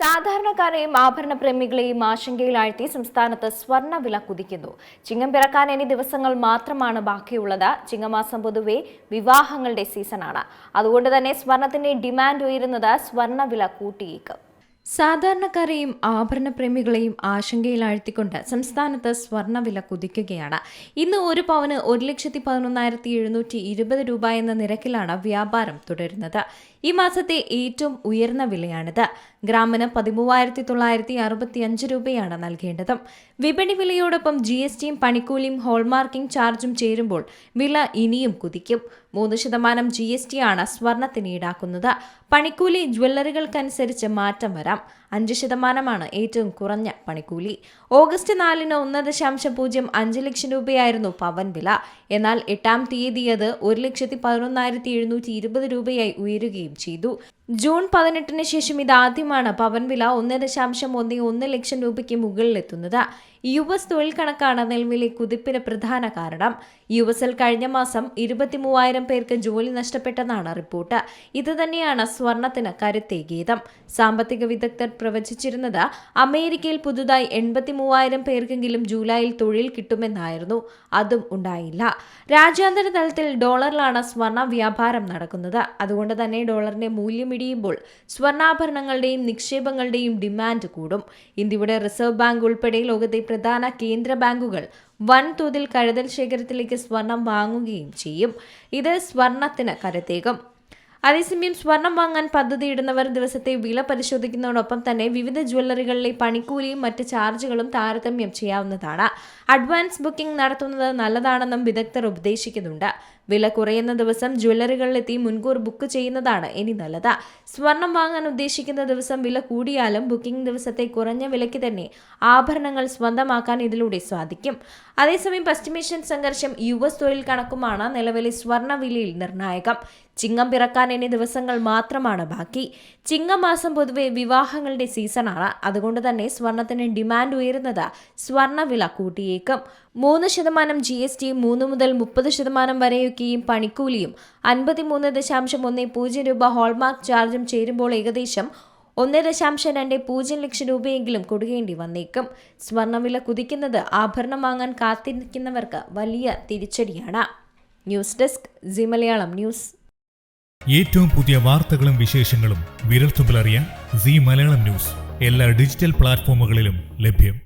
സാധാരണക്കാരെയും ആഭരണ പ്രേമികളെയും ആശങ്കയിലാഴ്ത്തി സംസ്ഥാനത്ത് സ്വർണ്ണവില കുതിക്കുന്നു. ചിങ്ങം പിറക്കാൻ ഇനി ദിവസങ്ങൾ മാത്രമാണ് ബാക്കിയുള്ളത്. ചിങ്ങമാസം പൊതുവെ വിവാഹങ്ങളുടെ സീസണാണ്. അതുകൊണ്ട് തന്നെ സ്വർണത്തിന്റെ ഡിമാൻഡ് ഉയരുന്നത് സ്വർണ്ണവില കൂട്ടിയേക്കും. സാധാരണക്കാരെയും ആഭരണ പ്രേമികളെയും ആശങ്കയിലാഴ്ത്തിക്കൊണ്ട് സംസ്ഥാനത്ത് സ്വർണ്ണവില കുതിക്കുകയാണ്. ഇന്ന് ഒരു പവന് 1,11,720 രൂപ എന്ന നിരക്കിലാണ് വ്യാപാരം തുടരുന്നത്. ഈ മാസത്തെ ഏറ്റവും ഉയർന്ന വിലയാണിത്. ഗ്രാമിന് 13,965 രൂപയാണ് നൽകേണ്ടത്. വിപണി വിലയോടൊപ്പം GSTയും പണിക്കൂലിയും ഹോൾമാർക്കിംഗ് ചാർജും ചേരുമ്പോൾ വില ഇനിയും കുതിക്കും. 3% GST ആണ് സ്വർണത്തിന് ഈടാക്കുന്നത്. പണിക്കൂലി ജ്വല്ലറികൾക്കനുസരിച്ച് മാറ്റം വരാം. 5% ഏറ്റവും കുറഞ്ഞ പണിക്കൂലി. ഓഗസ്റ്റ് 4-ന് 1.05 ലക്ഷം രൂപയായിരുന്നു പവൻ വില. എന്നാൽ 8-ാം തീയതി അത് 1,11,720 രൂപയായി ഉയരുകയും ചെയ്തു. ജൂൺ 18-ന് ശേഷം ഇതാദ്യമാണ് പവൻ വില 1.11 ലക്ഷം രൂപയ്ക്ക് മുകളിലെത്തുന്നത്. US തൊഴിൽ കണക്കാണ് നിലവിലെ കുതിപ്പിന് പ്രധാന കാരണം. US-ൽ കഴിഞ്ഞ മാസം 23,000 പേർക്ക് ജോലി നഷ്ടപ്പെട്ടെന്നാണ് റിപ്പോർട്ട്. ഇതുതന്നെയാണ് സ്വർണത്തിന് കരുത്തേകിയത്. സാമ്പത്തിക വിദഗ്ധർ പ്രവചിച്ചിരുന്നത് അമേരിക്കയിൽ പുതുതായി 83,000 പേർക്കെങ്കിലും ജൂലൈയിൽ തൊഴിൽ കിട്ടുമെന്നായിരുന്നു. അതും ഉണ്ടായില്ല. രാജ്യാന്തര തലത്തിൽ ഡോളറിലാണ് സ്വർണ്ണ വ്യാപാരം നടക്കുന്നത്. അതുകൊണ്ട് തന്നെ ഡോളറിന്റെ മൂല്യം ഇടിയുമ്പോൾ സ്വർണ്ണാഭരണങ്ങളുടെയും നിക്ഷേപങ്ങളുടെയും ഡിമാൻഡ് കൂടും. ഇന്ത്യയുടെ റിസർവ് ബാങ്ക് ഉൾപ്പെടെ ലോകത്തെ പ്രധാന കേന്ദ്ര ബാങ്കുകൾ വൻതോതിൽ കരുതൽ ശേഖരത്തിലേക്ക് സ്വർണം വാങ്ങുകയും ചെയ്യും. ഇത് സ്വർണത്തിന് കരുത്തേകും. അതേസമയം സ്വർണം വാങ്ങാൻ പദ്ധതിയിടുന്നവർ ദിവസത്തെ വില പരിശോധിക്കുന്നതോടൊപ്പം തന്നെ വിവിധ ജ്വല്ലറികളിലെ പണിക്കൂലിയും മറ്റ് ചാർജുകളും താരതമ്യം ചെയ്യാവുന്നതാണ്. അഡ്വാൻസ് ബുക്കിംഗ് നടത്തുന്നത് നല്ലതാണെന്നും വിദഗ്ധർ ഉപദേശിക്കുന്നുണ്ട്. വില കുറയുന്ന ദിവസം ജ്വല്ലറികളിലെത്തി മുൻകൂർ ബുക്ക് ചെയ്യുന്നതാണ് ഇനി നല്ലത്. സ്വർണം വാങ്ങാൻ ഉദ്ദേശിക്കുന്ന ദിവസം വില കൂടിയാലും ബുക്കിംഗ് ദിവസത്തെ കുറഞ്ഞ വിലയ്ക്ക് തന്നെ ആഭരണങ്ങൾ സ്വന്തമാക്കാൻ ഇതിലൂടെ സാധിക്കും. അതേസമയം പശ്ചിമേഷ്യൻ സംഘർഷം US തൊഴിൽ കണക്കുമാണ് നിലവിലെ സ്വർണ്ണ വിലയിൽ നിർണായകം. ചിങ്ങം പിറക്കാൻ ഇനി ദിവസങ്ങൾ മാത്രമാണ് ബാക്കി. ചിങ്ങമാസം പൊതുവെ വിവാഹങ്ങളുടെ സീസണാണ്. അതുകൊണ്ട് തന്നെ സ്വർണത്തിന് ഡിമാൻഡ് ഉയരുന്നത് സ്വർണ്ണവില കൂട്ടിയേക്കും. 3% GSTയും 3 മുതൽ 30% വരെയൊക്കെയും പണിക്കൂലിയും 53.10 രൂപ ഹോൾമാർക്ക് ചാർജും ചേരുമ്പോൾ ഏകദേശം 1.20 ലക്ഷം രൂപയെങ്കിലും കൊടുക്കേണ്ടി വന്നേക്കും. സ്വർണ്ണവില കുതിക്കുന്നത് ആഭരണം വാങ്ങാൻ കാത്തിരിക്കുന്നവർക്ക് വലിയ തിരിച്ചടിയാണ്. News desk C Malayalam news. ഏറ്റവും പുതിയ വാർത്തകളും വിശേഷങ്ങളും വിരൽത്തുമ്പിലറിയാൻ സി മലയാളം ന്യൂസ് എല്ലാ ഡിജിറ്റൽ പ്ലാറ്റ്ഫോമുകളിലും ലഭ്യം.